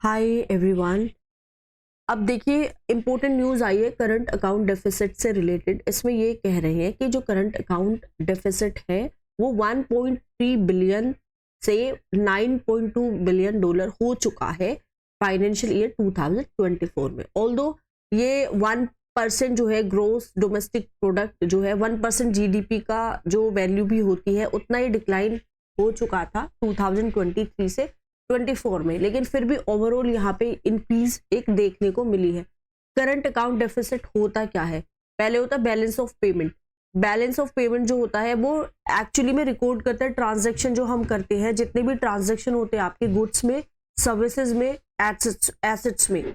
Hi everyone. अब देखिए important news आई है करंट अकाउंट डेफिसिट से रिलेटेड। इसमें ये कह रहे हैं कि जो करंट अकाउंट डेफिसिट है वो 1.3 बिलियन से 9.2 बिलियन डॉलर हो चुका है फाइनेंशियल ईयर 2024 में। ऑल्दो ये 1% जो है ग्रोस डोमेस्टिक प्रोडक्ट जो है 1% जीडीपी का जो वैल्यू भी होती है उतना ही डिक्लाइन हो चुका था 2023 से 24 में, लेकिन फिर भी ओवरऑल यहाँ पे इंक्रीज एक देखने को मिली है। करंट अकाउंट डेफिसिट होता क्या है? पहले होता है balance of payment. Balance of payment जो होता है वो एक्चुअली में रिकॉर्ड करता है ट्रांजैक्शन जो हम करते हैं, जितने भी ट्रांजैक्शन होते हैं आपके गुड्स में, सर्विसेज में, एसेट्स में।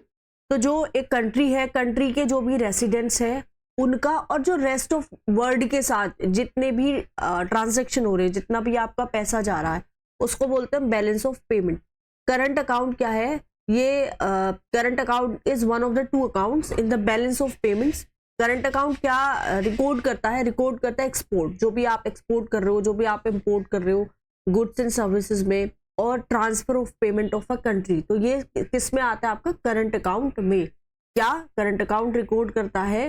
तो जो एक कंट्री है, कंट्री के जो भी रेसिडेंट्स है उनका और जो रेस्ट ऑफ वर्ल्ड के साथ जितने भी ट्रांजैक्शन हो रहे हैं, जितना भी आपका पैसा जा रहा है, उसको बोलते हैं balance of payment. Current account क्या है? ये current account is one of the two accounts in the balance of payments. Current account क्या रिकॉर्ड करता है? रिकॉर्ड करता है एक्सपोर्ट, जो भी आप एक्सपोर्ट कर रहे हो, जो भी आप इंपोर्ट कर रहे हो गुड्स एंड सर्विसेज में, और transfer of payment of a country. तो ये किस में आता है? आपका करंट अकाउंट में। क्या करंट अकाउंट रिकॉर्ड करता है?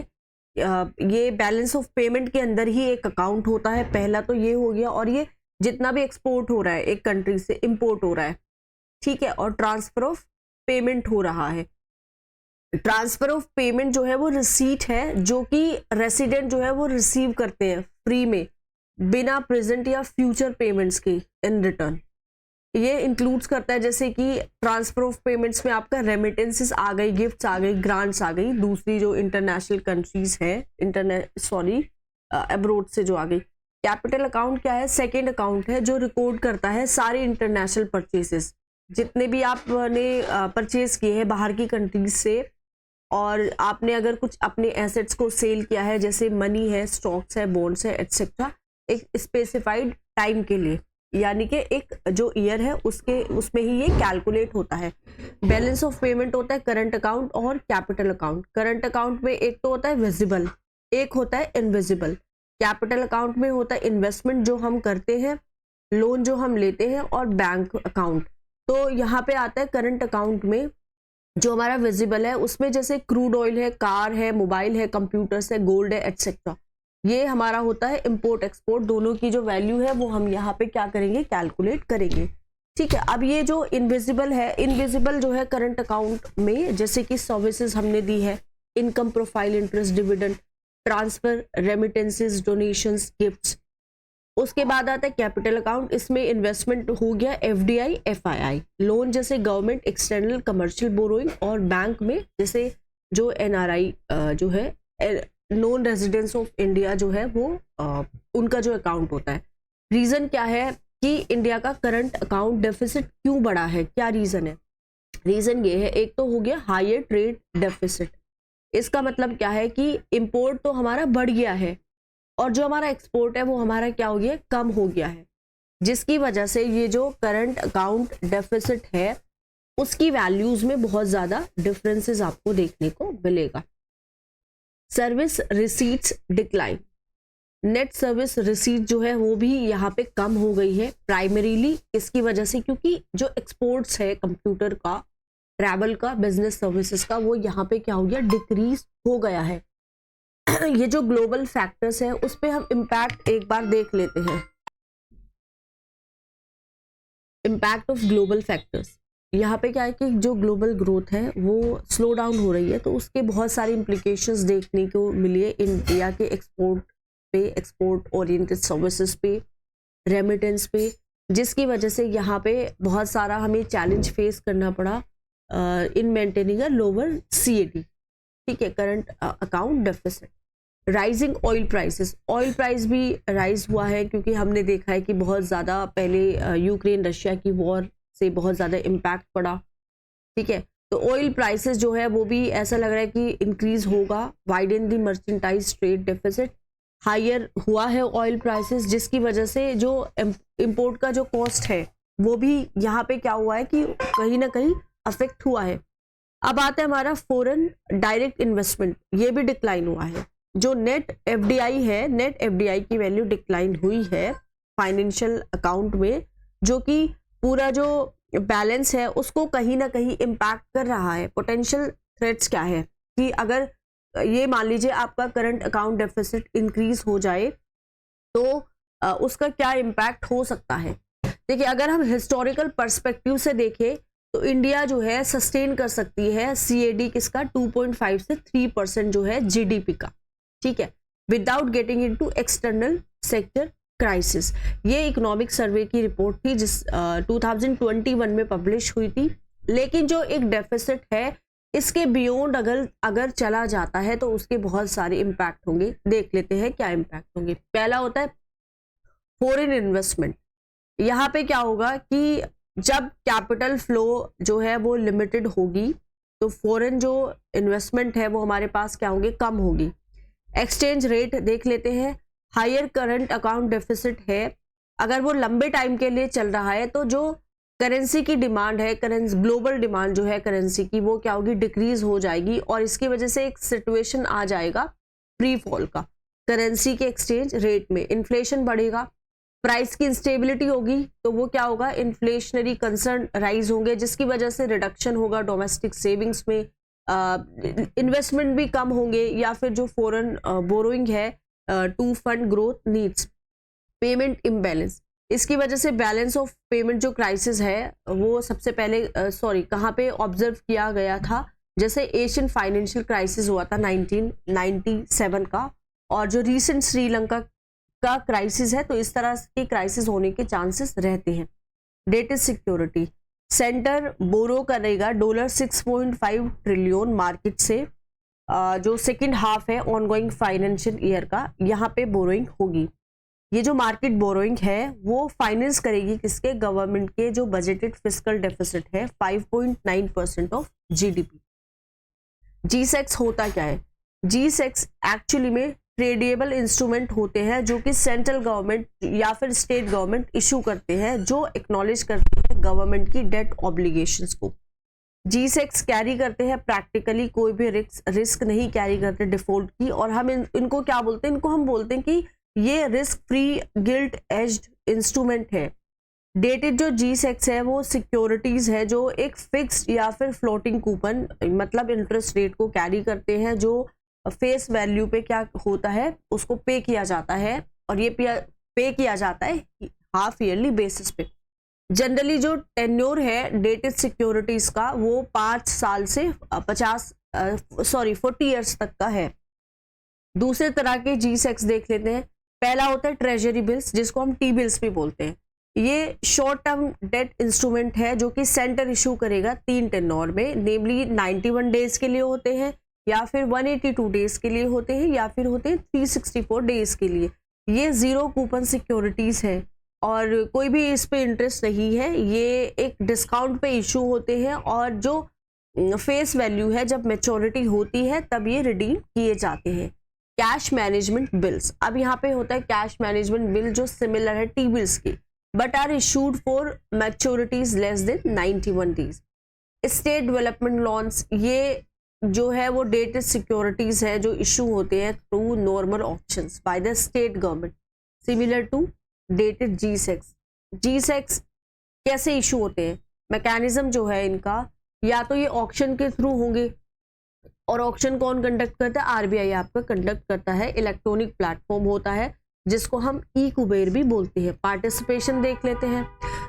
ये बैलेंस ऑफ पेमेंट के अंदर ही एक अकाउंट होता है। पहला तो ये हो गया, और ये जितना भी एक्सपोर्ट हो रहा है एक कंट्री से, इंपोर्ट हो रहा है, ठीक है, और ट्रांसफर ऑफ पेमेंट हो रहा है। ट्रांसफर ऑफ पेमेंट जो है वो रिसीट है, जो कि रेसिडेंट जो है वो रिसीव करते हैं फ्री में, बिना प्रेजेंट या फ्यूचर पेमेंट्स के इन रिटर्न। ये इंक्लूड्स करता है जैसे कि ट्रांसफर ऑफ पेमेंट्स में आपका रेमिटेंसेस आ गई, गिफ्ट्स आ गई, ग्रांट्स आ गई, दूसरी जो इंटरनेशनल कंट्रीज है, अब्रोड से जो आ गई। कैपिटल अकाउंट क्या है? सेकेंड अकाउंट है जो रिकॉर्ड करता है सारे इंटरनेशनल परचेसेस, जितने भी आपने परचेज किए हैं बाहर की कंट्रीज से, और आपने अगर कुछ अपने एसेट्स को सेल किया है, जैसे मनी है, स्टॉक्स है, बॉन्ड्स है, एटसेट्रा, एक स्पेसिफाइड टाइम के लिए, यानी कि एक जो ईयर है उसमें ही ये कैलकुलेट होता है। बैलेंस ऑफ पेमेंट होता है करंट अकाउंट और कैपिटल अकाउंट। करंट अकाउंट में एक तो होता है विजिबल, एक होता है इनविजिबल। कैपिटल अकाउंट में होता है इन्वेस्टमेंट जो हम करते हैं, लोन जो हम लेते हैं, और बैंक अकाउंट। तो यहाँ पे आता है करंट अकाउंट में जो हमारा विजिबल है, उसमें जैसे क्रूड ऑयल है, कार है, मोबाइल है, कंप्यूटर्स है, गोल्ड है, एटसेट्रा। ये हमारा होता है इंपोर्ट एक्सपोर्ट, दोनों की जो वैल्यू है वो हम यहाँ पे क्या करेंगे? कैलकुलेट करेंगे, ठीक है। अब ये जो इनविजिबल है, इनविजिबल जो है करंट अकाउंट में, जैसे कि सर्विसेज हमने दी है, income profile, interest, dividend, transfer, remittances, donations, gifts. उसके बाद आता है कैपिटल अकाउंट। इसमें इन्वेस्टमेंट हो गया, एफडीआई, एफआईआई, लोन जैसे गवर्नमेंट, एक्सटर्नल कमर्शियल बोरोइंग, और बैंक में जैसे जो एनआरआई जो है, नॉन रेजिडेंस ऑफ इंडिया जो है वो उनका जो अकाउंट होता है। रीजन क्या है कि इंडिया का करंट अकाउंट डेफिसिट क्यों बढ़ा है? क्या रीजन है? रीजन ये है, एक तो हो गया हायर ट्रेड डेफिसिट। इसका मतलब क्या है कि इंपोर्ट तो हमारा बढ़ गया है, और जो हमारा एक्सपोर्ट है वो हमारा क्या हो गया? कम हो गया है, जिसकी वजह से ये जो करंट अकाउंट डेफिसिट है उसकी वैल्यूज में बहुत ज्यादा डिफरेंसेस आपको देखने को मिलेगा। Service receipts decline. Net service receipt जो है वो भी यहाँ पे कम हो गई है, प्राइमरीली इसकी वजह से क्योंकि जो एक्सपोर्ट्स है कंप्यूटर का, ट्रैवल का, बिजनेस सर्विसेज का, वो यहाँ पे क्या हो गया? डिक्रीज हो गया है। ये जो ग्लोबल फैक्टर्स है उस पे हम इम्पैक्ट एक बार देख लेते हैं। इम्पैक्ट ऑफ ग्लोबल फैक्टर्स, यहाँ पे क्या है कि जो ग्लोबल ग्रोथ है वो स्लो डाउन हो रही है, तो उसके बहुत सारी इम्प्लीकेशंस देखने को मिली है इंडिया के एक्सपोर्ट पे, एक्सपोर्ट ओरिएंटेड सर्विसेज पे, रेमिटेंस पे, जिसकी वजह से यहाँ पे बहुत सारा हमें चैलेंज फेस करना पड़ा in maintaining a lower CAD, ठीक है, current account deficit. Rising oil prices, oil price भी राइज हुआ है क्योंकि हमने देखा है कि बहुत ज़्यादा पहले यूक्रेन रशिया की वॉर से बहुत ज़्यादा इम्पैक्ट पड़ा, ठीक है। तो ऑयल प्राइसेस जो है वो भी ऐसा लग रहा है कि इंक्रीज होगा। Widen the merchandise trade deficit, higher हुआ है ऑयल प्राइसेस, जिसकी वजह से जो इंपोर्ट का जो कॉस्ट है वो भी यहाँ पे क्या हुआ है कि कहीं ना कहीं अफेक्ट हुआ है। अब आता है हमारा फॉरेन डायरेक्ट इन्वेस्टमेंट, ये भी डिक्लाइन हुआ है। जो नेट एफडीआई है, नेट एफडीआई की वैल्यू डिक्लाइन हुई है फाइनेंशियल अकाउंट में, जो कि पूरा जो बैलेंस है उसको कहीं ना कहीं इम्पैक्ट कर रहा है। पोटेंशियल थ्रेट्स क्या है कि अगर ये मान लीजिए आपका करंट अकाउंट डेफिसिट इंक्रीज हो जाए तो उसका क्या इम्पैक्ट हो सकता है। देखिए, अगर हम हिस्टोरिकल पर्सपेक्टिव से देखें तो इंडिया जो है सस्टेन कर सकती है CAD किसका 2.5 से 3% जो है GDP का, ठीक है, without getting into external sector crisis. ये इकोनॉमिक सर्वे की रिपोर्ट थी जिस 2021 में पब्लिश हुई थी। लेकिन जो एक डेफिसिट है इसके बियॉन्ड अगर चला जाता है तो उसके बहुत सारे इम्पैक्ट होंगे। देख लेते हैं क्या इम्पैक्ट होंगे। पहला होता है फॉरेन इन्वेस्टमेंट। यहाँ पे क्या होगा कि जब कैपिटल फ्लो जो है वो लिमिटेड होगी तो फॉरेन जो इन्वेस्टमेंट है वो हमारे पास क्या होंगे, कम होगी। एक्सचेंज रेट देख लेते हैं। हायर करंट अकाउंट डेफिसिट है, अगर वो लंबे टाइम के लिए चल रहा है तो जो करेंसी की डिमांड है, ग्लोबल डिमांड जो है करेंसी की, वो क्या होगी, डिक्रीज हो जाएगी और इसकी वजह से एक सिचुएशन आ जाएगा फ्री फॉल का करेंसी के एक्सचेंज रेट में। इन्फ्लेशन बढ़ेगा, प्राइस की इंस्टेबिलिटी होगी तो वो क्या होगा, इन्फ्लेशनरी कंसर्न राइज होंगे जिसकी वजह से रिडक्शन होगा डोमेस्टिक सेविंग्स में, इन्वेस्टमेंट भी कम होंगे या फिर जो फॉरेन बोरोइंग है to fund growth needs. Payment imbalance, इसकी वजह से बैलेंस ऑफ पेमेंट जो क्राइसिस है वो सबसे पहले कहाँ पे ऑब्जर्व किया गया था, जैसे एशियन फाइनेंशियल क्राइसिस हुआ था 1997 का, और जो रीसेंट श्रीलंका का क्राइसिस है, तो इस तरह के क्राइसिस होने के चांसेस रहते हैं। डेट इज सिक्योरिटी, सेंटर बोरो करेगा $6.5 ट्रिलियन मार्केट से, जो सेकेंड हाफ है ऑनगोइंग फाइनेंशियल ईयर का, यहाँ पे बोरोइंग होगी। ये जो मार्केट बोरोइंग है वो फाइनेंस करेगी किसके, गवर्नमेंट के जो बजटेड फिस्कल डेफिसिट है 5.9% ऑफ GDP। G-SEC होता क्या है, G-SEC एक्चुअली में ट्रेडेबल इंस्ट्रूमेंट होते हैं जो कि सेंट्रल गवर्नमेंट या फिर स्टेट गवर्नमेंट इशू करते हैं, जो एक्नॉलेज करते हैं गवर्नमेंट की डेट ऑब्लिगेशंस को। G-SEC कैरी करते हैं प्रैक्टिकली कोई भी रिस्क नहीं कैरी करते डिफॉल्ट की, और हम इनको क्या बोलते हैं, इनको हम बोलते हैं कि ये risk free guilt aged instrument है। डेटेड जो G-SEC है वो सिक्योरिटीज है जो एक फिक्स्ड या फिर फ्लोटिंग कूपन मतलब इंटरेस्ट रेट को कैरी करते हैं, जो फेस वैल्यू पे क्या होता है उसको पे किया जाता है, और ये पे किया जाता है हाफ ईयरली बेसिस पे। जनरली जो टेन्योर है डेटेड सिक्योरिटीज का वो 5 साल से 40 इयर्स तक का है। दूसरे तरह के G-SEC देख लेते हैं। पहला होता है ट्रेजरी बिल्स, जिसको हम T-बिल्स भी बोलते हैं। ये शॉर्ट टर्म डेट इंस्ट्रूमेंट है जो कि सेंटर इशू करेगा 3 टेन्योर में, नेमली 91 डेज के लिए होते हैं, या फिर 182 डेज के लिए होते हैं, या फिर होते हैं 364 डेज के लिए। ये जीरो कूपन सिक्योरिटीज है और कोई भी इस पे इंटरेस्ट नहीं है। ये एक डिस्काउंट पे इशू होते हैं और जो फेस वैल्यू है जब मैच्योरिटी होती है तब ये रिडीम किए जाते हैं। कैश मैनेजमेंट बिल्स, अब यहाँ पे होता है कैश मैनेजमेंट बिल जो सिमिलर है T-बिल्स की, but are issued for maturities less than 91 days. State development loans, ये जो है वो डेटेड सिक्योरिटीज है जो इशू होते हैं through normal options by the state government, similar to dated G-SEC। G-SEC कैसे इशू होते हैं, मैकेनिज्म जो है इनका, या तो ये ऑक्शन के थ्रू होंगे, और ऑक्शन कौन कंडक्ट करता है, RBI आपका कंडक्ट करता है। इलेक्ट्रॉनिक प्लेटफॉर्म होता है जिसको हम ई-कुबेर भी बोलते हैं। पार्टिसिपेशन देख लेते हैं।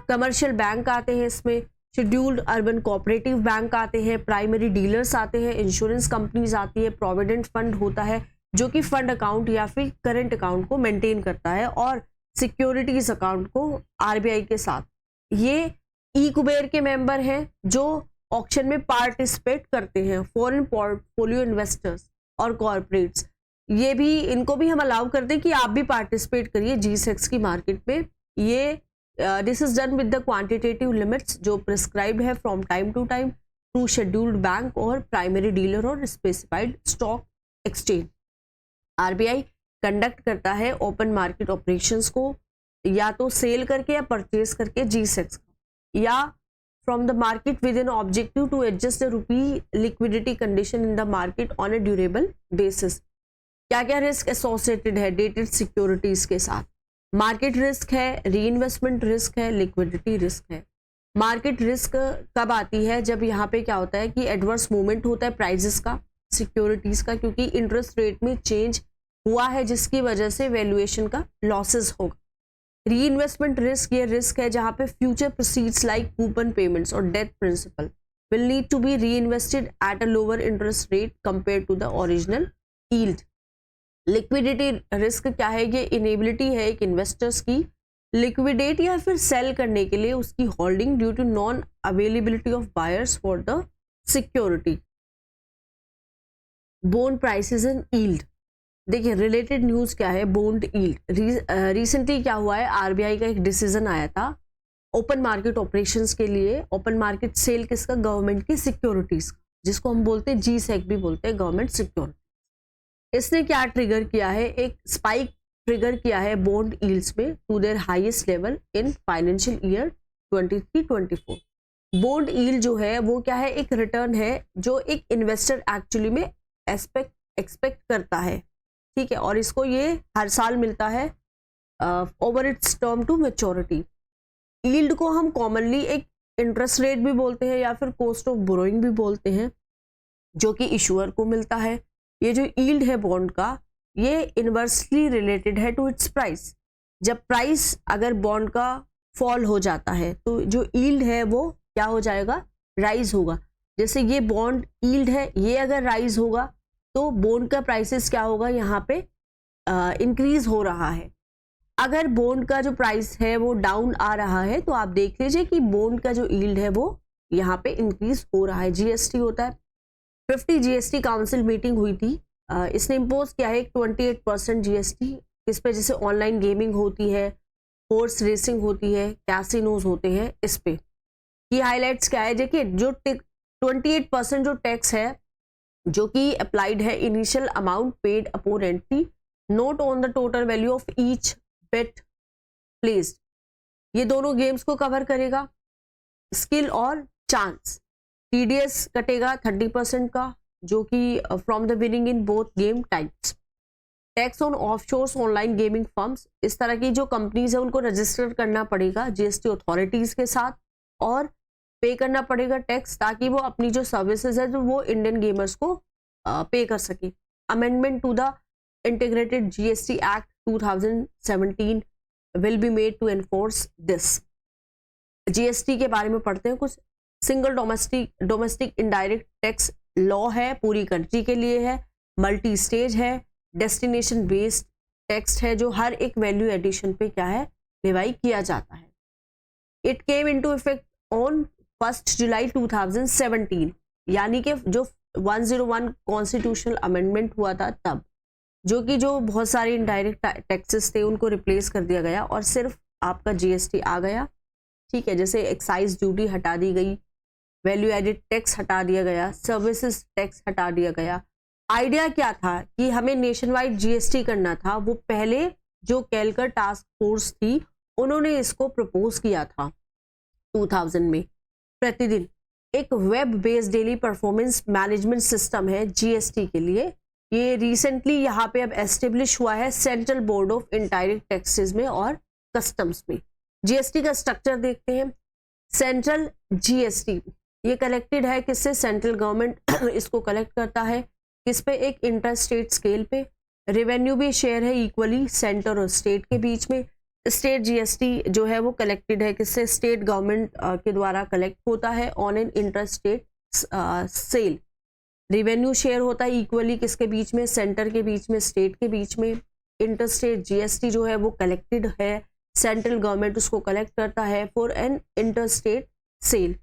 कमर्शियल बैंक आते हैं इसमें, शेड्यूल्ड अर्बन कोऑपरेटिव बैंक आते हैं, प्राइमरी डीलर्स आते हैं, इंश्योरेंस कंपनीज आती है, प्रोविडेंट फंड होता है जो कि फंड अकाउंट या फिर करंट अकाउंट को मेंटेन करता है, और सिक्योरिटीज अकाउंट को RBI के साथ। ये ई-कुबेर के मेंबर हैं जो ऑक्शन में पार्टिसिपेट करते हैं। फॉरेन पोर्टफोलियो इन्वेस्टर्स और कॉर्पोरेट्स, ये भी, इनको भी हम अलाउ करते हैं कि आप भी पार्टिसिपेट करिए G-SEC की मार्केट में। ये this is done with the quantitative limits जो प्रिस्क्राइब्ड है from time to time through scheduled bank और प्राइमरी डीलर और specified stock exchange. RBI conduct करता है ओपन मार्केट ऑपरेशंस को, या तो सेल करके या परचेज करके G-SEC, या from the market with an objective to adjust the rupee liquidity condition in the market on a durable basis। क्या क्या रिस्क एसोसिएटेड है डेटेड सिक्योरिटीज के साथ, मार्केट रिस्क है, री इन्वेस्टमेंट रिस्क है, लिक्विडिटी रिस्क है। मार्केट रिस्क कब आती है? जब यहाँ पे क्या होता है कि एडवर्स मूवमेंट होता है प्राइजेस का, सिक्योरिटीज का, क्योंकि इंटरेस्ट रेट में चेंज हुआ है जिसकी वजह से वैल्यूएशन का लॉसेस होगा। री इन्वेस्टमेंट रिस्क, ये रिस्क है जहाँ पे future proceeds like coupon payments और debt principal will need to be reinvested at a lower interest rate compared to the original yield. Liquidity risk क्या है? ये इनेबिलिटी है एक इन्वेस्टर्स की लिक्विडेट या फिर सेल करने के लिए उसकी holding due to non availability of buyers for the security. Bond prices and yield, देखिए रिलेटेड न्यूज क्या है? बॉन्ड यील्ड, रिसेंटली क्या हुआ है, आरबीआई का एक डिसीजन आया था ओपन मार्केट ऑपरेशंस के लिए। ओपन मार्केट सेल किसका? गवर्नमेंट की सिक्योरिटीज, जिसको हम बोलते हैं G-SEC भी बोलते हैं, गवर्नमेंट सिक्योरिटी। इसने क्या ट्रिगर किया है? एक स्पाइक ट्रिगर किया है बॉन्ड यील्ड्स में to their highest level in financial year 23-24। Bond yield जो है वो क्या है? एक रिटर्न है जो एक इन्वेस्टर एक्चुअली में एक्सपेक्ट करता है, ठीक है, और इसको ये हर साल मिलता है over its term to maturity. Yield को हम कॉमनली एक इंटरेस्ट रेट भी बोलते हैं या फिर कॉस्ट ऑफ बोरोइंग भी बोलते हैं, जो कि इशूअर को मिलता है। ये जो यील्ड है बॉन्ड का, ये इनवर्सली रिलेटेड है टू इट्स प्राइस। जब प्राइस अगर बॉन्ड का फॉल हो जाता है तो जो यील्ड है वो क्या हो जाएगा? राइज होगा। जैसे ये बॉन्ड यील्ड है, ये अगर राइज होगा तो बॉन्ड का प्राइसेस क्या होगा? यहाँ पे इंक्रीज हो रहा है। अगर बॉन्ड का जो प्राइस है वो डाउन आ रहा है तो आप देख लीजिए कि बॉन्ड का जो यील्ड है वो यहाँ पे इंक्रीज हो रहा है। जीएसटी होता है, 50 जीएसटी काउंसिल मीटिंग हुई थी, इसने इम्पोज किया है 28% जीएसटी इस पे, जैसे ऑनलाइन गेमिंग होती है, हॉर्स रेसिंग होती है, कैसीनोज होते हैं, इस पे की हाईलाइट्स क्या है? देखिए जो 28% जो टैक्स है जो कि अप्लाइड है initial amount paid upon entry note on the total value of each bet placed, ये दोनों गेम्स को कवर करेगा। स्किल और चांस, टीडीएस कटेगा 30% का, जो कि from the winning in both game types. Tax on offshores online gaming firms, इस तरह की जो कंपनीज है उनको रजिस्टर करना पड़ेगा जीएसटी अथॉरिटीज के साथ और पे करना पड़ेगा टैक्स, ताकि वो अपनी जो सर्विसेज है जो वो इंडियन गेमर्स को पे कर सके। Amendment to the integrated GST act 2017 will be made to enforce this। GST के बारे में पढ़ते हैं कुछ। Single domestic indirect tax law है, पूरी कंट्री के लिए है, मल्टी स्टेज है, डेस्टिनेशन बेस्ड टैक्स है जो हर एक वैल्यू एडिशन पे क्या है? लेवाई किया जाता है। It came into effect on 1 जुलाई 2017, यानी कि जो 101 कॉन्स्टिट्यूशनल अमेंडमेंट हुआ था तब, जो कि जो बहुत सारे इनडायरेक्ट टैक्सेस थे उनको रिप्लेस कर दिया गया और सिर्फ आपका जीएसटी आ गया, ठीक है। जैसे एक्साइज ड्यूटी हटा दी गई, वैल्यू एडिड टैक्स हटा दिया गया, सर्विसेज टैक्स हटा दिया गया। आइडिया क्या था कि हमें नेशन वाइड जीएसटी करना था, वो पहले जो कैलकर टास्क फोर्स थी उन्होंने इसको प्रपोज किया था 2000 में। प्रतिदिन एक web based daily performance management system है जीएसटी के लिए, ये रिसेंटली यहाँ पे अब एस्टेब्लिश हुआ है central Board of indirect taxes में और कस्टम्स में। जीएसटी का स्ट्रक्चर देखते हैं। सेंट्रल जीएसटी ये कलेक्टेड है किससे? सेंट्रल गवर्नमेंट इसको कलेक्ट करता है, किस पे? एक इंटर स्टेट स्केल पे। रेवेन्यू भी शेयर है इक्वली सेंटर और स्टेट के बीच में। स्टेट जीएसटी जो है वो कलेक्टेड है किससे? स्टेट गवर्नमेंट के द्वारा कलेक्ट होता है on an inter state sale. Revenue share होता है इक्वली किसके बीच में? सेंटर के बीच में, स्टेट के बीच में। इंटर स्टेट जीएसटी जो है वो कलेक्टेड है, सेंट्रल गवर्नमेंट उसको कलेक्ट करता है for an inter state sale.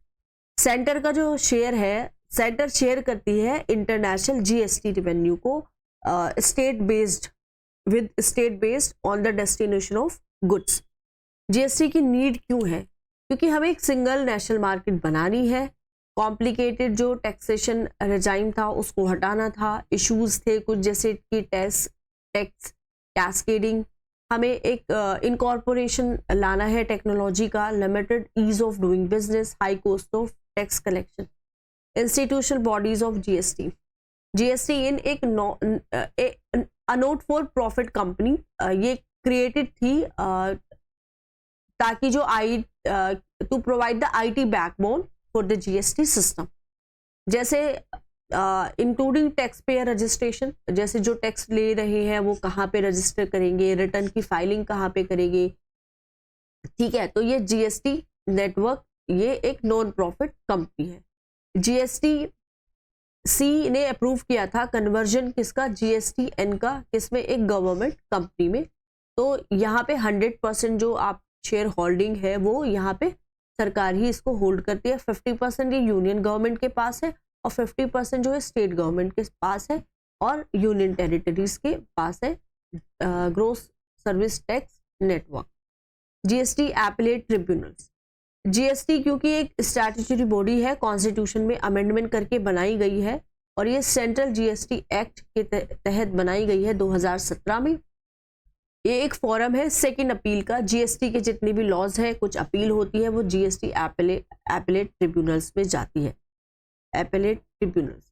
Centre का जो शेयर है, सेंटर शेयर करती है इंटरनेशनल जीएसटी रेवेन्यू को state based on the destination of goods. GST की नीड क्यों है? क्योंकि हमें एक सिंगल नेशनल मार्केट बनानी है, कॉम्प्लिकेटेड जो टैक्सेशन रेजाइम था उसको हटाना था, इश्यूज थे कुछ जैसे कि टैक्स कैस्केडिंग, हमें एक इनकॉर्पोरेशन लाना है टेक्नोलॉजी का, limited ease of doing business, high cost of tax collection. Institutional bodies of GST in एक नॉट फॉर प्रॉफिट कंपनी, ये क्रिएटेड थी ताकि जो to provide the IT backbone for the GST system, जैसे including tax payer registration, जैसे जो tax ले रहे हैं वो कहाँ पे रजिस्टर करेंगे, रिटर्न की फाइलिंग कहाँ पे करेंगे, ठीक है। तो ये GST नेटवर्क ये एक नॉन प्रॉफिट कंपनी है। GSTC ने अप्रूव किया था कन्वर्जन किसका, GSTN का, किसमें, एक गवर्नमेंट कंपनी में। तो यहाँ पे 100% जो आप शेयर होल्डिंग है वो यहाँ पे सरकार ही इसको होल्ड करती है। 50% ये यूनियन गवर्नमेंट के पास है और 50% जो है स्टेट गवर्नमेंट के पास है और यूनियन टेरिटरीज के पास है। Gross service tax network. GST appellate tribunals, GST क्योंकि एक स्टैट्यूटरी बॉडी है, कॉन्स्टिट्यूशन में अमेंडमेंट करके बनाई गई है और ये सेंट्रल GST एक्ट के तहत बनाई गई है 2017 में। ये एक फोरम है सेकंड अपील का। GST के जितनी भी लॉज है, कुछ अपील होती है, वो GST एपीलेट ट्रिब्यूनल्स में जाती है। Appellate tribunals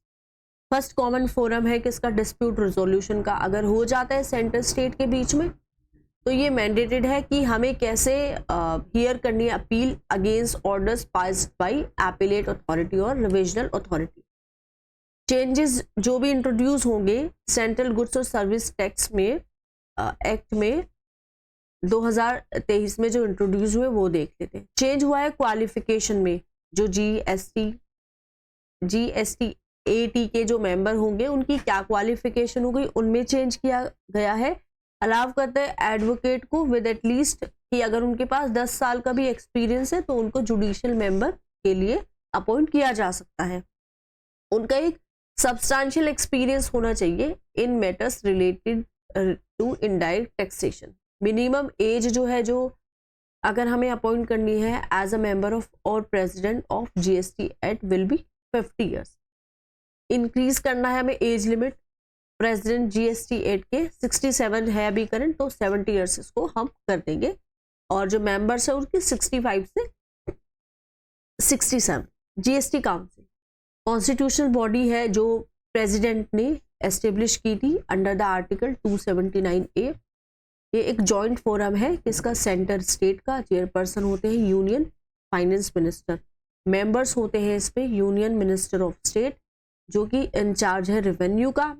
first common forum है किसका, डिस्प्यूट रिजोल्यूशन का। अगर हो जाता है सेंटर स्टेट के बीच में तो ये मैंडेटेड है कि हमें कैसे हियर करनी है appeal against orders passed by appellate authority और रिविजनल अथॉरिटी। चेंजेस जो भी इंट्रोड्यूस होंगे सेंट्रल गुड्स और सर्विस टैक्स में एक्ट में 2023 में जो इंट्रोड्यूस हुए वो देख लेते हैं। चेंज हुआ है क्वालिफिकेशन में, जो GST-AT के जो मेंबर होंगे उनकी क्या क्वालिफिकेशन हो गई, उनमें चेंज किया गया है। अलाउ करते हैं एडवोकेट को विद एटलीस्ट कि अगर उनके पास 10 साल का भी एक्सपीरियंस है तो उनको जुडिशियल मेंबर के लिए अपॉइंट किया जा सकता है। उनका एक सब्सटैंशियल एक्सपीरियंस होना चाहिए in matters related to indirect taxation. Minimum age जो है, जो अगर हमें अपॉइंट करनी है एज अ मेंबर ऑफ और president of GST Act will be 50 years. Increase करना है हमें age limit, president GST Act के 67 है अभी करंट, तो 70 ईयर्स इसको हम कर देंगे। और जो मेंबर्स है उनके 65 से 67। GST काउंसिल कॉन्स्टिट्यूशनल बॉडी है जो प्रेसिडेंट ने एस्टेब्लिश की थी अंडर द आर्टिकल 279A। ये एक जॉइंट फोरम है किसका, सेंटर स्टेट का। चेयरपर्सन होते हैं यूनियन फाइनेंस मिनिस्टर, मेंबर्स होते हैं इस पे यूनियन मिनिस्टर ऑफ स्टेट जो कि इंचार्ज है रेवेन्यू का,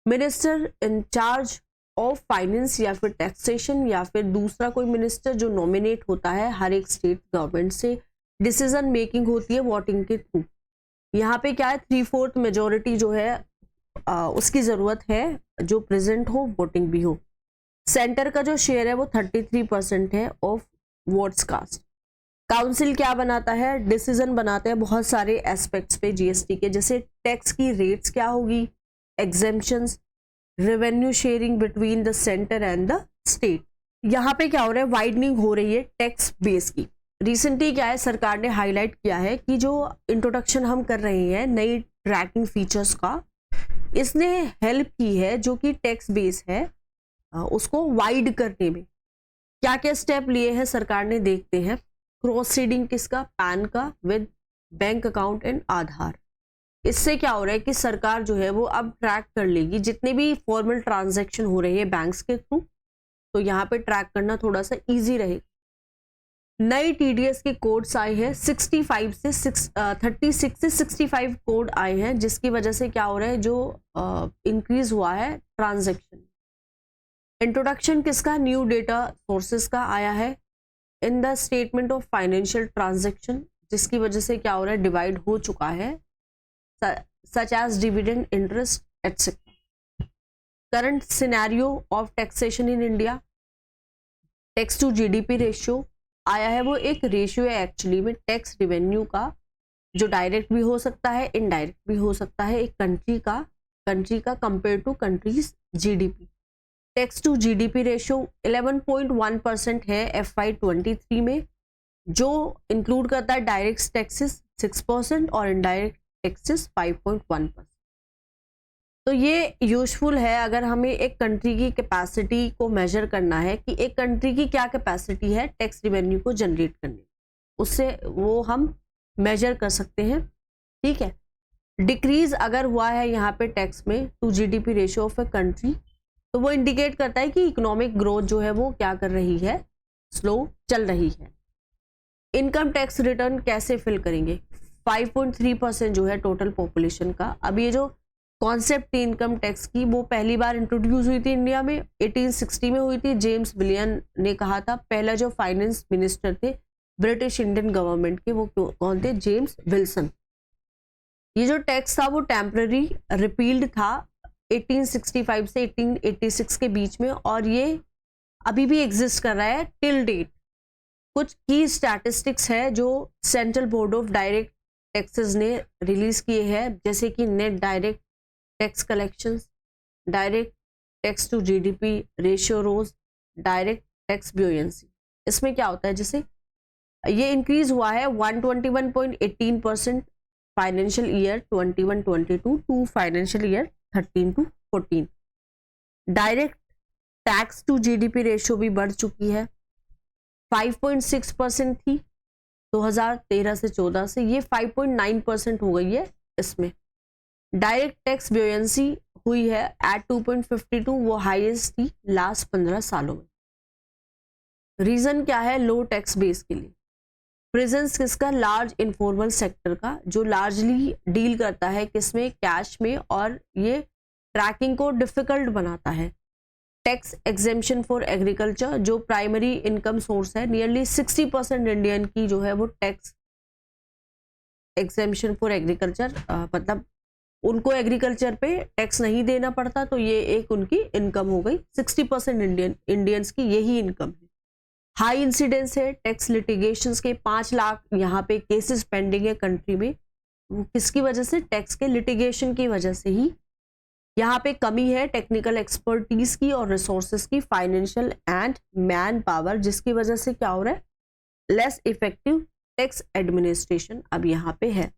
मिनिस्टर इंचार्ज ऑफ फाइनेंस या फिर टैक्सेशन, या फिर दूसरा कोई मिनिस्टर जो नॉमिनेट होता है हर एक स्टेट गवर्नमेंट से। डिसीजन मेकिंग होती है वोटिंग के थ्रू। यहाँ पे क्या है, 3/4 मेजोरिटी जो है उसकी जरूरत है, जो प्रेजेंट हो, वोटिंग भी हो। सेंटर का जो शेयर है वो 33% है ऑफ वोट्स कास्ट। काउंसिल क्या बनाता है, डिसीजन बनाते हैं बहुत सारे एस्पेक्ट्स पे GST के, जैसे टैक्स की रेट्स क्या होगी, exemptions, revenue sharing between the centre and the state. यहाँ पे क्या हो रहा है, वाइडनिंग हो रही है टैक्स बेस की। रिसेंटली क्या है, सरकार ने हाईलाइट किया है कि जो इंट्रोडक्शन हम कर रहे हैं नई ट्रैकिंग फीचर्स का, इसने हेल्प की है जो कि टैक्स बेस है उसको वाइड करने में। क्या क्या स्टेप लिए हैं सरकार ने, देखते हैं। क्रॉस सीडिंग किसका, पैन का विद बैंक अकाउंट एंड आधार। इससे क्या हो रहा है कि सरकार जो है वो अब ट्रैक कर लेगी जितने भी फॉर्मल ट्रांजैक्शन हो रहे हैं बैंक्स के थ्रू, तो यहाँ पे ट्रैक करना थोड़ा सा इजी रहेगा। नई TDS के कोड्स आए हैं 35 से 36 से 65 कोड आए हैं, जिसकी वजह से क्या हो रहा है, जो इंक्रीज हुआ है ट्रांजैक्शन। इंट्रोडक्शन किसका, न्यू डेटा सोर्सेस का आया है in the statement of financial transaction, जिसकी वजह से क्या हो रहा है, डिवाइड हो चुका है such as dividend, interest etcetera. Current scenario of taxation in India, tax to GDP ratio आया है। वो एक रेशियो है एक्चुअली में टैक्स रिवेन्यू का, जो डायरेक्ट भी हो सकता है, इनडायरेक्ट भी हो सकता है, एक कंट्री का compare to countries GDP। Tax to GDP ratio 11.1% है FY23 में, जो इंक्लूड करता है डायरेक्ट टैक्सेस 6% और इनडायरेक्ट टैक्सेस 5.1%। तो ये यूजफुल है अगर हमें एक कंट्री की कैपेसिटी को मेजर करना है कि एक कंट्री की क्या कैपेसिटी है टैक्स रिवेन्यू को जनरेट करने, उससे वो हम मेजर कर सकते हैं। ठीक है, डिक्रीज अगर हुआ है यहाँ पे टैक्स में to GDP ratio of a country, तो वो इंडिकेट करता है कि इकोनॉमिक ग्रोथ जो है वो क्या कर रही है, स्लो चल रही है। इनकम टैक्स रिटर्न कैसे फिल करेंगे? 5.3% जो है टोटल पॉपुलेशन का। अब ये जो कॉन्सेप्ट थी इनकम टैक्स की वो पहली बार इंट्रोड्यूस हुई थी इंडिया में 1860 में हुई थी। जेम्स विलियन ने कहा था। पहला जो फाइनेंस मिनिस्टर थे ब्रिटिश इंडियन गवर्नमेंट के वो कौन थे? James Wilson. ये जो टैक्स था वो टेम्पररी रिपील्ड था 1865 से 1886 के बीच में, और ये अभी भी एग्जिस्ट कर रहा है टिल डेट। कुछ की स्टैटिस्टिक्स है जो Central Board of Direct Taxes ने रिलीज किए हैं, जैसे कि net direct tax collections, direct tax to GDP ratio rose, direct tax buoyancy. इसमें क्या होता है, जैसे ये इंक्रीज हुआ है 121.18% financial year 21-22 to financial year 13-14। Direct tax to GDP ratio भी बढ़ चुकी है, 5.6% थी 2013 से 14 से, ये 5.9% हो गई है इसमें। डायरेक्ट टैक्स ब्यूएंसी हुई है एट 2.52, वो हाईएस्ट थी लास्ट 15 सालों में। रीजन क्या है? लो टैक्स बेस के लिए। प्रेजेंस किसका? लार्ज इनफॉर्मल सेक्टर का, जो लार्जली डील करता है किसमें? कैश में, और ये ट्रैकिंग को डिफिकल्ट बनाता है। टैक्स एग्जेम्पशन फॉर एग्रीकल्चर, जो प्राइमरी इनकम सोर्स है, नियरली 60% इंडियन की जो है वो टैक्स एग्जेम्पशन फॉर एग्रीकल्चर, मतलब उनको एग्रीकल्चर पे टैक्स नहीं देना पड़ता, तो ये एक उनकी इनकम हो गई। 60% इंडियंस की यही इनकम है। हाई इंसिडेंस है टैक्स लिटिगेशंस के, 5 लाख यहाँ पे केसेस पेंडिंग है कंट्री में। वो किसकी वजह से? टैक्स के लिटिगेशन की वजह से ही। यहाँ पे कमी है टेक्निकल एक्सपर्टीज की और रिसोर्सेज की, फाइनेंशियल एंड मैन पावर, जिसकी वजह से क्या हो रहा है? लेस इफेक्टिव टैक्स एडमिनिस्ट्रेशन अब यहाँ पे है।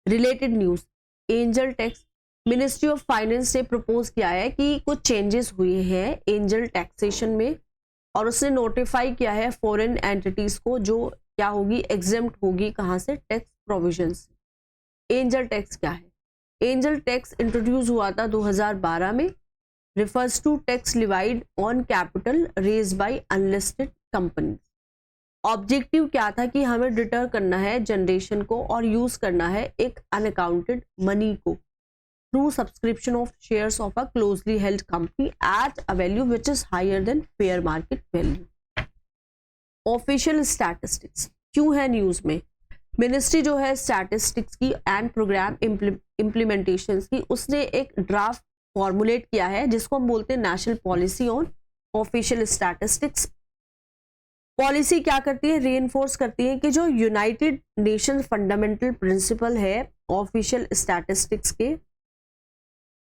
Related news, angel tax. Ministry of finance ने प्रपोज किया है कि कुछ चेंजेस हुए हैं एंजल टैक्सेशन में, और उसने नोटिफाई किया है फॉरेन एंटिटीज को, जो क्या होगी? एग्जेम्प्ट होगी कहाँ से? टैक्स प्रोविजन से। एंजल टैक्स क्या है? एंजल टैक्स इंट्रोड्यूस हुआ था 2012 में, refers to tax levied on capital raise by unlisted companies. Objective क्या था कि हमें डिटर करना है जनरेशन को और यूज करना है एक अनअकाउंटेड मनी को through subscription of shares of a closely held company at a value which is higher than fair market value. Official statistics क्यों है न्यूज में? मिनिस्ट्री जो है स्टैटिस्टिक्स की एंड प्रोग्राम इम्प्लीमेंटेशन की, उसने एक ड्राफ्ट फॉर्मुलेट किया है जिसको हम बोलते हैं national policy on official statistics. Policy क्या करती है? रीइंफोर्स करती है कि जो यूनाइटेड नेशन फंडामेंटल प्रिंसिपल है ऑफिशियल स्टैटिस्टिक्स के,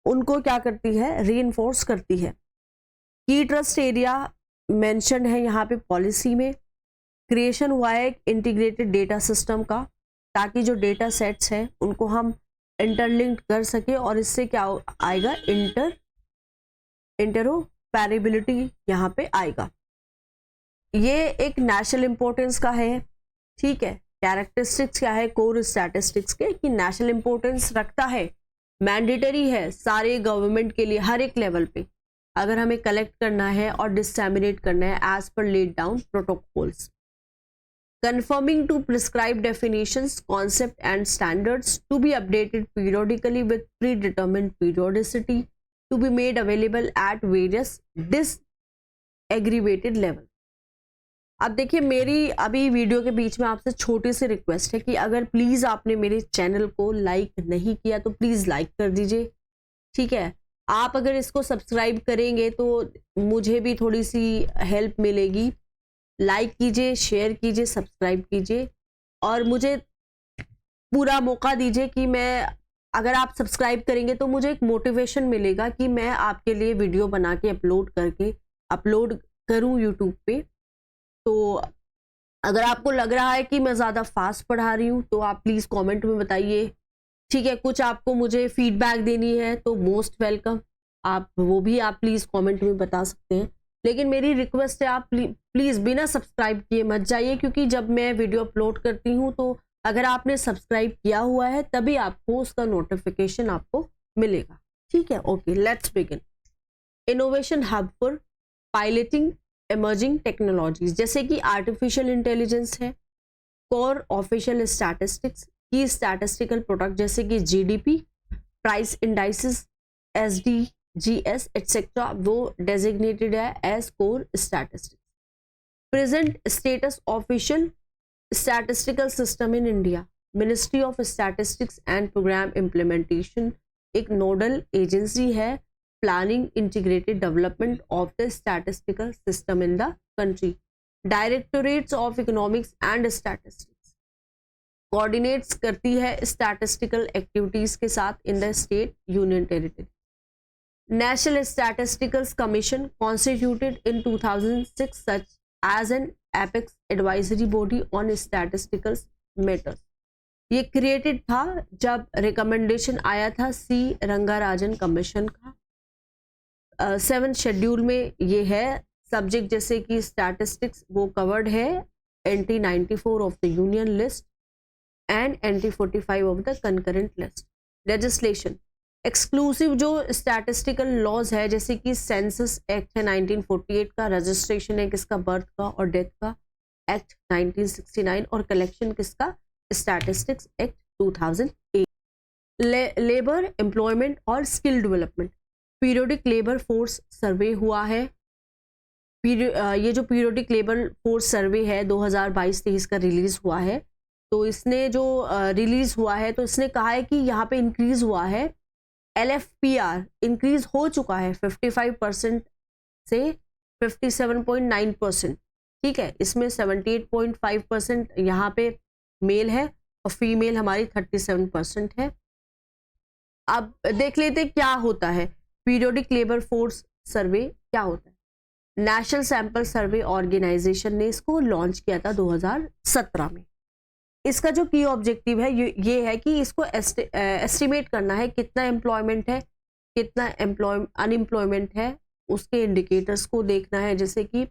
उनको क्या करती है? रीइंफोर्स करती है। की ट्रस्ट एरिया मेंशन है यहाँ पे पॉलिसी में। क्रिएशन हुआ है एक इंटीग्रेटेड डेटा सिस्टम का, ताकि जो डेटा सेट्स हैं उनको हम इंटरलिंक कर सके, और इससे क्या आएगा? इंटरोपैरेबिलिटी यहाँ पे आएगा। ये एक नेशनल इंपॉर्टेंस का है, ठीक है। कैरेक्टरिस्टिक्स क्या है कोर स्टैटिस्टिक्स के? कि नेशनल इंपॉर्टेंस रखता है, मैंडेटरी है सारे गवर्नमेंट के लिए हर एक लेवल पे, अगर हमें कलेक्ट करना है और डिसमिनेट करना है as per laid down protocols. Conforming to prescribed definitions, concept and standards to be updated periodically with predetermined periodicity to be made available at various disaggregated level। अब देखिए मेरी अभी वीडियो के बीच में आपसे छोटी सी रिक्वेस्ट है कि अगर प्लीज आपने मेरे चैनल को लाइक नहीं किया तो प्लीज लाइक कर दीजिए, ठीक है। आप अगर इसको सब्सक्राइब करेंगे तो मुझे भी थोड़ी सी हेल्प मिलेगी। लाइक कीजिए, शेयर कीजिए, सब्सक्राइब कीजिए, और मुझे पूरा मौका दीजिए कि मैं, अगर आप सब्सक्राइब करेंगे तो मुझे एक मोटिवेशन मिलेगा कि मैं आपके लिए वीडियो बना के अपलोड करूं यूट्यूब पे। तो अगर आपको लग रहा है कि मैं ज़्यादा फास्ट पढ़ा रही हूँ तो आप प्लीज़ कमेंट में बताइए, ठीक है। कुछ आपको मुझे फीडबैक देनी है तो मोस्ट वेलकम, आप वो भी आप प्लीज़ कमेंट में बता सकते हैं। लेकिन मेरी रिक्वेस्ट है आप प्लीज़ बिना सब्सक्राइब किए मत जाइए, क्योंकि जब मैं वीडियो अपलोड करती हूँ तो अगर आपने सब्सक्राइब किया हुआ है तभी आपको उसका नोटिफिकेशन आपको मिलेगा, ठीक है। Okay, let's begin. Innovation hub for piloting emerging technologies जैसे कि आर्टिफिशियल इंटेलिजेंस है, कोर ऑफिशियल स्टैटिस्टिक्स की स्टैटिस्टिकल प्रोडक्ट जैसे कि GDP, price indices, SDGs etcetera वो डेजिग्नेटेड है as core statistics. Present status official statistical system in India, Ministry of Statistics and Programme Implementation एक nodal agency है planning integrated development of the statistical system in the country. Directorates of economics and statistics coordinates करती है statistical activities के साथ in the state union territory. National statistical commission constituted in 2006 such as an apex advisory body on statistical matters. ये created था जब recommendation आया था सी Rangarajan commission का। 7th शेड्यूल में ये है सब्जेक्ट जैसे कि स्टैटिस्टिक्स वो कवर्ड है NT 94 of the union list and NT 45 of the concurrent list. Legislation exclusive जो स्टैटिस्टिकल लॉज है जैसे कि सेंसस एक्ट है 1948 का, रजिस्ट्रेशन है किसका बर्थ का और डेथ का एक्ट 1969 और कलेक्शन किसका स्टैटिस्टिक्स एक्ट 2008। लेबर एम्प्लॉयमेंट और skill development periodic labour force survey हुआ है। ये जो पीरियोडिक लेबर फोर्स सर्वे है 2022-23 का रिलीज हुआ है, तो इसने जो रिलीज हुआ है तो इसने कहा है कि यहाँ पे इंक्रीज हुआ है LFPR इंक्रीज हो चुका है 55% से 57.9%। ठीक है, इसमें 78.5% यहाँ पे मेल है और फीमेल हमारी 37% है। अब देख लेते क्या होता है पीरियोडिक लेबर फोर्स सर्वे क्या होता है। नेशनल सैंपल सर्वे ऑर्गेनाइजेशन ने इसको लॉन्च किया था 2017 में। इसका जो की ऑब्जेक्टिव है ये है कि इसको एस्टिमेट करना है कितना एम्प्लॉयमेंट है, कितना अनएम्प्लॉयमेंट है, उसके इंडिकेटर्स को देखना है जैसे कि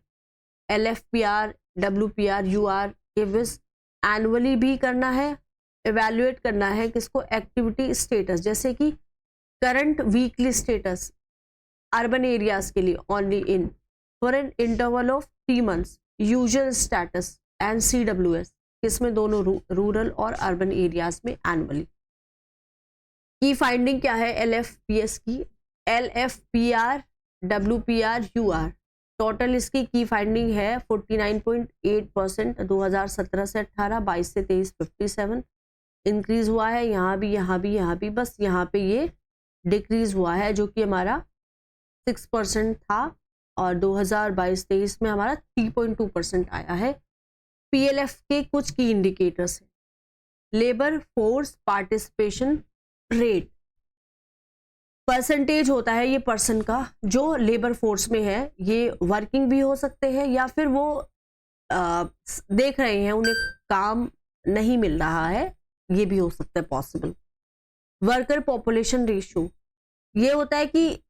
LFPR, WPR, UR के विज एनुअली भी करना है। एवेल्युएट करना है किसको एक्टिविटी स्टेटस जैसे कि current weekly status urban areas के लिए only in for an interval of 3 months, usual status and CWS इसमें दोनों रूरल और अर्बन एरियाज में एनुअली। की फाइंडिंग क्या है LFPS की, LFPR, WPR, UR टोटल इसकी की फाइंडिंग है 49.8% 2017 से 18, 22 से 23 57 इंक्रीज हुआ है। यहाँ भी बस यहाँ पे ये डिक्रीज हुआ है जो कि हमारा 6% था और 2022-23 में हमारा 3.2% आया है। PLF के कुछ की इंडिकेटर्स हैं। Labour force participation rate percentage होता है ये पर्सन का जो लेबर फोर्स में है, ये वर्किंग भी हो सकते हैं या फिर वो देख रहे हैं उन्हें काम नहीं मिल रहा है, ये भी हो सकता है पॉसिबल। वर्कर पॉपुलेशन रेशियो ये होता है कि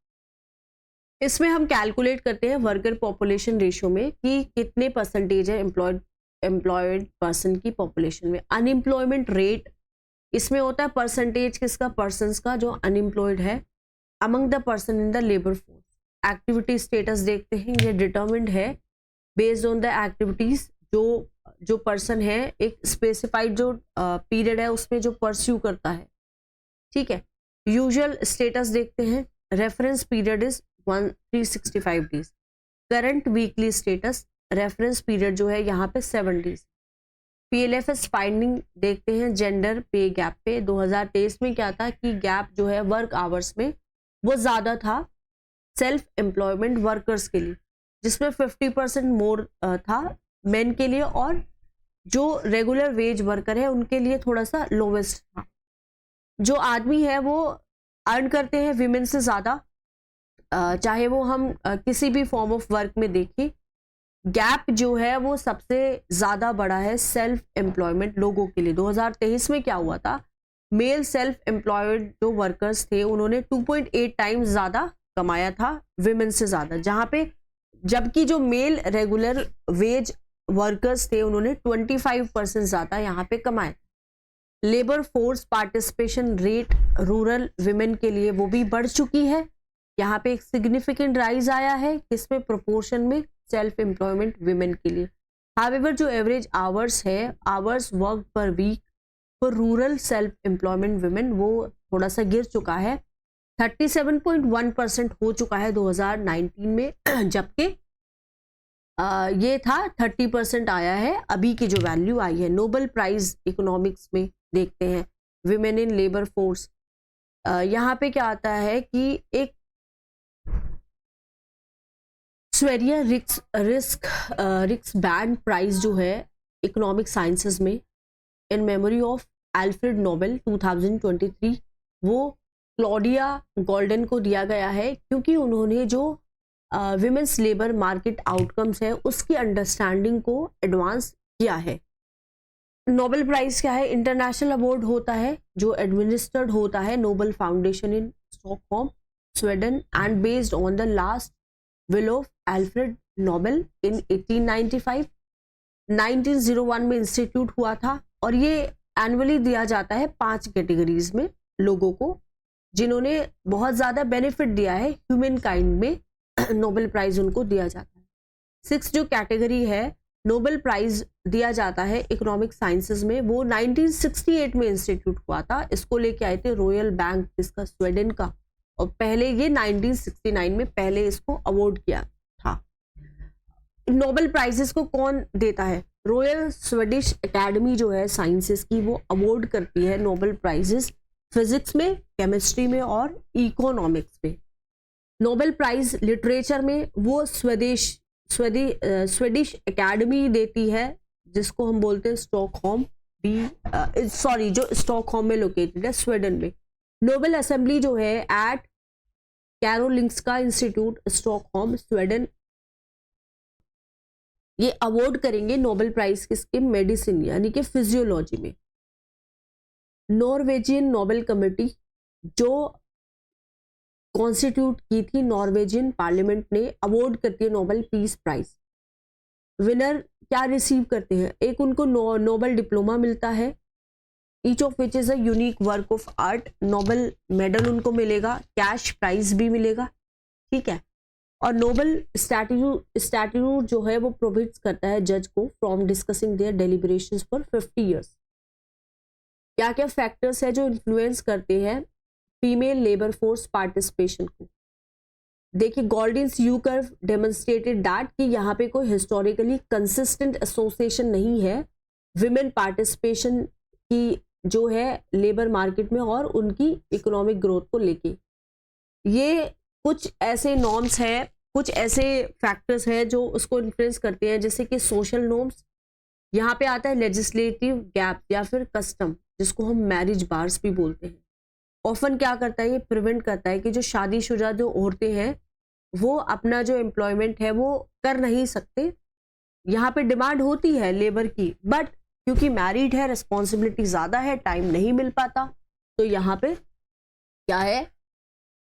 इसमें हम कैलकुलेट करते हैं वर्कर पॉपुलेशन रेशियो में कि कितने परसेंटेज है एम्प्लॉयड पर्सन की पॉपुलेशन में। अनएम्प्लॉयमेंट रेट इसमें होता है परसेंटेज किसका, पर्सन्स का जो अनएम्प्लॉयड है among the person in the labour force. Activity status देखते हैं, ये डिटरमिन्ड है बेस्ड ऑन द एक्टिविटीज जो पर्सन है एक स्पेसिफाइड जो पीरियड है उसमें जो परस्यू करता है। ठीक है, यूजुअल स्टेटस देखते हैं, reference period is 365 days. Current weekly status reference period जो है यहाँ पे 7 डेज। PLFS फाइंडिंग देखते हैं जेंडर पे गैप पे। 2023 में क्या था कि गैप जो है वर्क आवर्स में वो ज़्यादा था सेल्फ एम्प्लॉयमेंट वर्कर्स के लिए, जिसमें 50% मोर था मेन के लिए और जो रेगुलर वेज वर्कर है उनके लिए थोड़ा सा लोवेस्ट था। जो आदमी है वो अर्न करते हैं विमेन से ज़्यादा, चाहे वो हम किसी भी फॉर्म ऑफ वर्क में देखें। गैप जो है वो सबसे ज़्यादा बड़ा है सेल्फ एम्प्लॉयमेंट लोगों के लिए। 2023 में क्या हुआ था, मेल सेल्फ एम्प्लॉयड जो वर्कर्स थे उन्होंने 2.8 टाइम्स ज़्यादा कमाया था विमेन से ज़्यादा, जहाँ पे जबकि जो मेल रेगुलर वेज वर्कर्स थे उन्होंने 25% ज़्यादा यहाँ पे कमाए। Labour force participation rate rural women के लिए वो भी बढ़ चुकी है, यहाँ पे एक सिग्निफिकेंट राइज आया है, किसमें प्रोपोर्शन में सेल्फ एम्प्लॉयमेंट विमेन के लिए। हावेवर जो एवरेज आवर्स है, hours work per week for rural self employment women, वो थोड़ा सा गिर चुका है, 37.1% हो चुका है 2019 में, जबकि ये था 30% आया है अभी की जो वैल्यू आई है। नोबेल प्राइज इकोनॉमिक्स में देखते हैं विमेन इन लेबर फोर्स, यहाँ पे क्या आता है कि एक स्वेरिया रिक्स बैंड प्राइज जो है इकोनॉमिक साइंसेस में in memory of Alfred Nobel 2023, वो क्लॉडिया गोल्डन को दिया गया है, क्योंकि उन्होंने जो विमेंस लेबर मार्केट आउटकम्स है उसकी अंडरस्टैंडिंग को एडवांस किया है। नोबेल प्राइज क्या है? इंटरनेशनल अवार्ड होता है जो एडमिनिस्टर्ड होता है Nobel Foundation in Stockholm, Sweden, and based on the last will of Alfred Nobel in 1895। 1901 में इंस्टीट्यूट हुआ था, और ये एनुअली दिया जाता है 5 कैटेगरीज में लोगों को जिन्होंने बहुत ज्यादा बेनिफिट दिया है ह्यूमन काइंड में, नोबेल प्राइज उनको दिया जाता है। 6 जो कैटेगरी है नोबेल प्राइज दिया जाता है इकोनॉमिक साइंसेस में, वो 1968 में इंस्टीट्यूट हुआ था। इसको लेके आए थे रॉयल बैंक जिसका स्वीडन का, और पहले ये 1969 में पहले इसको अवार्ड किया था। नोबेल प्राइजेस को कौन देता है? रॉयल स्वीडिश एकेडमी जो है साइंसेस की, वो अवार्ड करती है नोबेल प्राइजेस फिजिक्स में, केमिस्ट्री में और इकोनॉमिक्स में। नोबेल प्राइज लिटरेचर में वो स्वीडिश एकेडमी देती है, जिसको हम बोलते हैं स्टॉकहोम जो स्टॉकहोम में लोकेटेड है स्वीडन में। नोबेल असेंबली जो है eight Karolinska institute Stockholm Sweden, ये अवार्ड करेंगे नोबेल प्राइज किसके? मेडिसिन यानी कि फिजियोलॉजी में। नॉर्वेजियन नोबेल कमेटी जो कॉन्स्टिट्यूट की थी नॉर्वेजियन पार्लियामेंट ने, अवार्ड करती है नोबेल पीस प्राइज। विनर क्या रिसीव करते हैं? एक उनको नोबेल डिप्लोमा मिलता है, each of which is a unique work of art. Nobel medal उनको मिलेगा, कैश प्राइज भी मिलेगा, ठीक है। और नोबेल स्टैट्यूट जो है वो प्रोहिबिट्स करता है जज को from discussing their deliberations for 50 years. क्या क्या फैक्टर्स है जो इन्फ्लुएंस करते हैं फीमेल लेबर फोर्स पार्टिसिपेशन को? देखिए, गोल्डिन्स यू कर्व डेमोन्स्ट्रेटेड दैट कि यहाँ पे कोई हिस्टोरिकली कंसिस्टेंट एसोसिएशन नहीं है विमेन पार्टिसिपेशन की जो है लेबर मार्केट में और उनकी इकोनॉमिक ग्रोथ को लेके। ये कुछ ऐसे नॉर्म्स हैं, कुछ ऐसे फैक्टर्स हैं जो उसको इन्फ्लुएंस करते हैं, जैसे कि सोशल नॉर्म्स। यहाँ पे आता है लेजिस्लेटिव गैप या फिर कस्टम, जिसको हम मैरिज बार्स भी बोलते हैं। ऑफन क्या करता है? ये प्रिवेंट करता है कि जो शादीशुदा जो औरतें हैं वो अपना जो एम्प्लॉयमेंट है वो कर नहीं सकते। यहाँ पे डिमांड होती है लेबर की, बट क्योंकि मैरिड है, रिस्पॉन्सिबिलिटी ज़्यादा है, टाइम नहीं मिल पाता, तो यहाँ पे क्या है,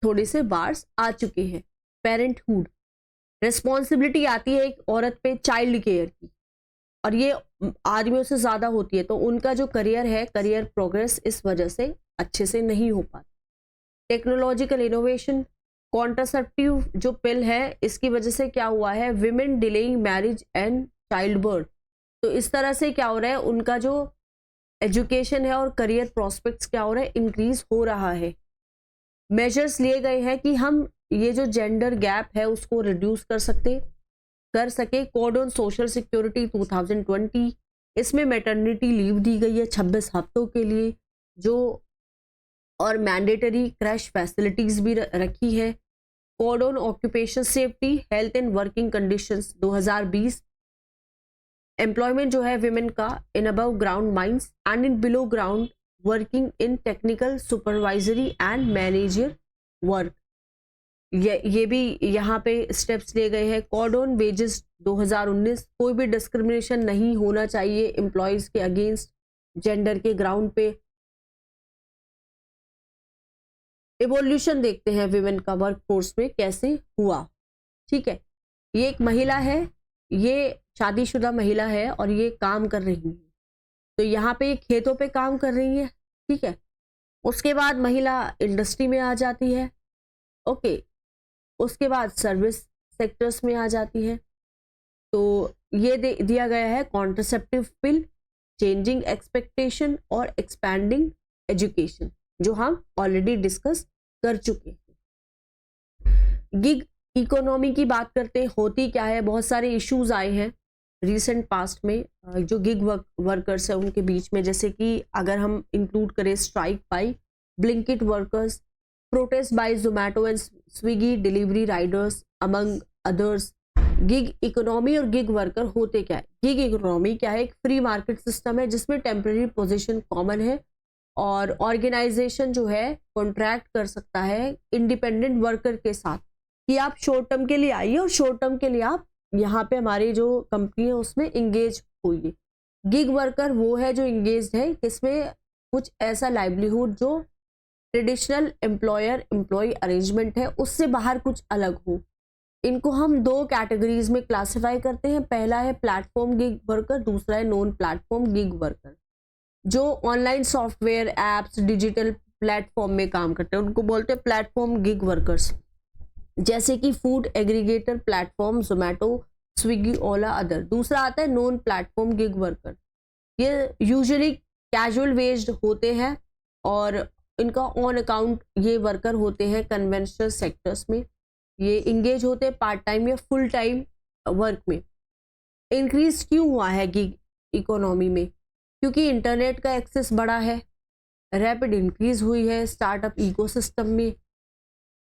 थोड़े से बार्स आ चुके हैं। पेरेंटहुड, रिस्पॉन्सिबिलिटी आती है एक औरत पे चाइल्ड केयर की, और ये आदमियों से ज़्यादा होती है, तो उनका जो करियर है, करियर प्रोग्रेस इस वजह से अच्छे से नहीं हो पाता। टेक्नोलॉजिकल इनोवेशन, कॉन्ट्रासेप्टिव जो पिल है, इसकी वजह से क्या हुआ है, women delaying marriage and child birth. तो इस तरह से क्या हो रहा है, उनका जो एजुकेशन है और करियर प्रोस्पेक्ट्स क्या हो रहा है, इंक्रीज हो रहा है। मेजर्स लिए गए हैं कि हम ये जो जेंडर गैप है उसको रिड्यूस कर सके। कोड ऑन सोशल सिक्योरिटी 2020, इसमें मैटरनिटी लीव दी गई है 26 हफ्तों के लिए, जो और मैंडेटरी क्रैश फैसिलिटीज भी रखी है। Code on occupation safety, health and working conditions 2020, employment जो है विमेन का in above ground mines and in below ground working in technical supervisory and manager work, ये भी यहाँ पे स्टेप्स लिए गए हैं। कोड ऑन वेजेस 2019, कोई भी डिस्क्रिमिनेशन नहीं होना चाहिए एम्प्लॉयज के अगेंस्ट जेंडर के ग्राउंड पे। इवोल्यूशन देखते हैं विमेन का वर्क फोर्स में कैसे हुआ, ठीक है। ये एक महिला है, ये शादीशुदा महिला है और ये काम कर रही है, तो यहाँ पे खेतों पे काम कर रही है, ठीक है। उसके बाद महिला इंडस्ट्री में आ जाती है, ओके। उसके बाद सर्विस सेक्टर्स में आ जाती है, तो ये दिया गया है कॉन्ट्रासेप्टिव पिल, चेंजिंग एक्सपेक्टेशन और एक्सपैंडिंग एजुकेशन, जो हम ऑलरेडी डिस्कस कर चुके हैं। गिग इकोनॉमी की बात करते हैं, होती क्या है, बहुत सारे इश्यूज आए हैं रिसेंट पास्ट में जो गिग वर्कर्स है उनके बीच में, जैसे कि अगर हम इंक्लूड करें strike by Blinkit workers, protest by Zomato and Swiggy delivery riders among others. Gig economy और गिग वर्कर होते क्या है? गिग इकोनॉमी क्या है? एक फ्री मार्केट सिस्टम है जिसमें टेम्पररी पोजीशन कॉमन है और ऑर्गेनाइजेशन जो है कॉन्ट्रैक्ट कर सकता है इंडिपेंडेंट वर्कर के साथ कि आप शॉर्ट टर्म के लिए आइए और शॉर्ट टर्म के लिए आप यहाँ पे हमारी जो कंपनी है उसमें इंगेज होइए। गिग वर्कर वो है जो इंगेज है किसमें, कुछ ऐसा लाइवलीहुड जो ट्रेडिशनल एम्प्लॉयर एम्प्लॉय अरेंजमेंट है उससे बाहर कुछ अलग हो। इनको हम दो कैटेगरीज में क्लासिफाई करते हैं, पहला है प्लेटफॉर्म गिग वर्कर, दूसरा है नॉन प्लेटफॉर्म गिग वर्कर। जो online software apps digital platform में काम करते हैं उनको बोलते हैं प्लेटफॉर्म गिग वर्कर्स, जैसे कि food aggregator platform Zomato Swiggy Ola other. दूसरा आता है नॉन प्लेटफॉर्म गिग वर्कर, ये यूजुअली कैजुअल वेज्ड होते हैं और इनका ऑन अकाउंट ये वर्कर होते हैं कन्वेंशनल सेक्टर्स में, ये इंगेज होते हैं पार्ट टाइम या फुल टाइम वर्क में। इंक्रीज क्यों हुआ है गिग इकोनॉमी में? क्योंकि इंटरनेट का एक्सेस बढ़ा है, रैपिड इंक्रीज हुई है स्टार्टअप इकोसिस्टम में,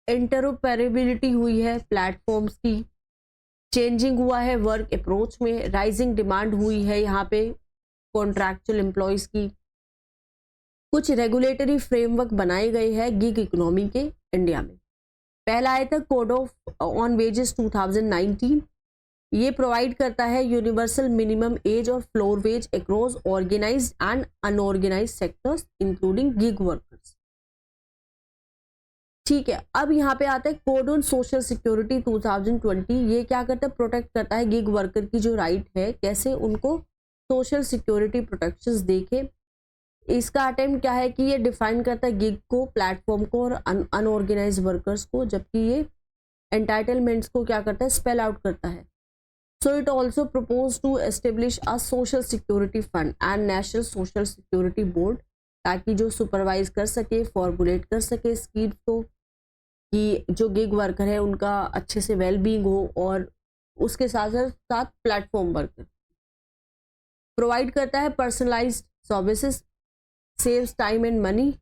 इंटरऑपरेबिलिटी हुई है प्लेटफॉर्म्स की, चेंजिंग हुआ है वर्क अप्रोच में, राइजिंग डिमांड हुई है यहाँ पे कॉन्ट्रैक्चुअल एम्प्लॉयज की। कुछ रेगुलेटरी फ्रेमवर्क बनाए गए हैं गिग इकोनॉमी के इंडिया में। पहला आया था कोड ऑफ ऑन वेजेस 2019, ये प्रोवाइड करता है यूनिवर्सल मिनिमम एज और floor wage across organised and unorganised sectors including gig workers. ठीक है, अब यहाँ पे आता है कोड ऑन सोशल सिक्योरिटी 2020, ये क्या करता है, प्रोटेक्ट करता है गिग वर्कर की जो राइट है, कैसे उनको सोशल सिक्योरिटी प्रोटेक्शंस देखे। इसका अटेम्प्ट क्या है कि ये डिफाइन करता है गिग को, प्लेटफॉर्म को और अनऑर्गेनाइज वर्कर्स को, जबकि ये एंटाइटलमेंट्स को क्या करता है, स्पेल आउट करता है। So it also propose to establish a social security fund and national social security board, ताकि जो सुपरवाइज कर सके, फॉर्मुलेट कर सके स्कीम्स को कि जो गिग वर्कर है उनका अच्छे से वेल बीइंग हो, और उसके साथ साथ प्लेटफॉर्म वर्कर प्रोवाइड करता है personalised services, saves time and money.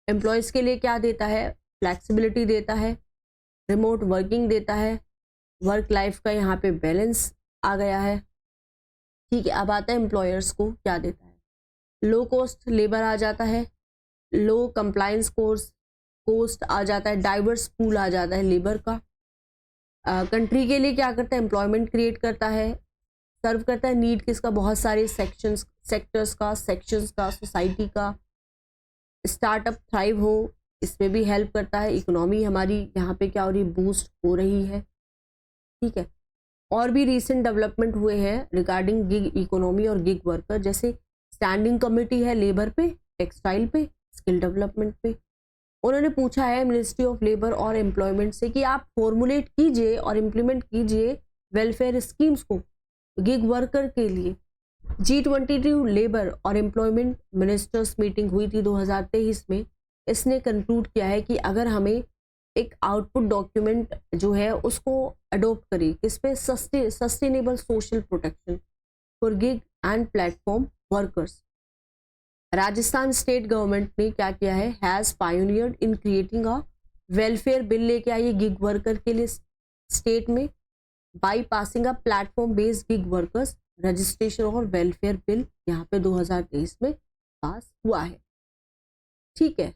Employees के लिए क्या देता है, फ्लेक्सिबिलिटी देता है, रिमोट वर्किंग देता है, वर्क लाइफ का यहाँ पे बैलेंस आ गया है। ठीक है, अब आता है एम्प्लॉयर्स को क्या देता है, लो कॉस्ट लेबर आ जाता है, लो कंप्लायंस कोस्ट आ जाता है, डाइवर्स पूल आ जाता है लेबर का। कंट्री के लिए क्या करता है, एम्प्लॉयमेंट क्रिएट करता है, सर्व करता है नीड किसका, बहुत सारे सेक्टर्स का, सोसाइटी का। स्टार्टअप थ्राइव हो, इसमें भी हेल्प करता है, इकोनॉमी हमारी यहाँ पे क्या हो रही, बूस्ट हो रही है। ठीक है, और भी रिसेंट डेवलपमेंट हुए हैं रिगार्डिंग गिग इकोनॉमी और गिग वर्कर, जैसे स्टैंडिंग कमेटी है लेबर पे, टेक्सटाइल पे, स्किल डेवलपमेंट पे। उन्होंने पूछा है मिनिस्ट्री ऑफ लेबर और एम्प्लॉयमेंट से कि आप फॉर्मुलेट कीजिए और इम्प्लीमेंट कीजिए वेलफेयर स्कीम्स को गिग वर्कर के लिए। G22 लेबर और एम्प्लॉयमेंट मिनिस्टर्स मीटिंग हुई थी 2023 में, इसने कंक्लूड किया है कि अगर हमें एक आउटपुट डॉक्यूमेंट जो है उसको अडोप्ट करें किस पे, sustainable social protection for gig and platform workers. Rajasthan state government ने क्या किया है, has pioneered in creating a welfare bill लेके आई है गिग वर्कर के लिए स्टेट में, by passing a platform based gig workers registration और वेलफेयर बिल यहाँ पे 2023 में पास हुआ है। ठीक है,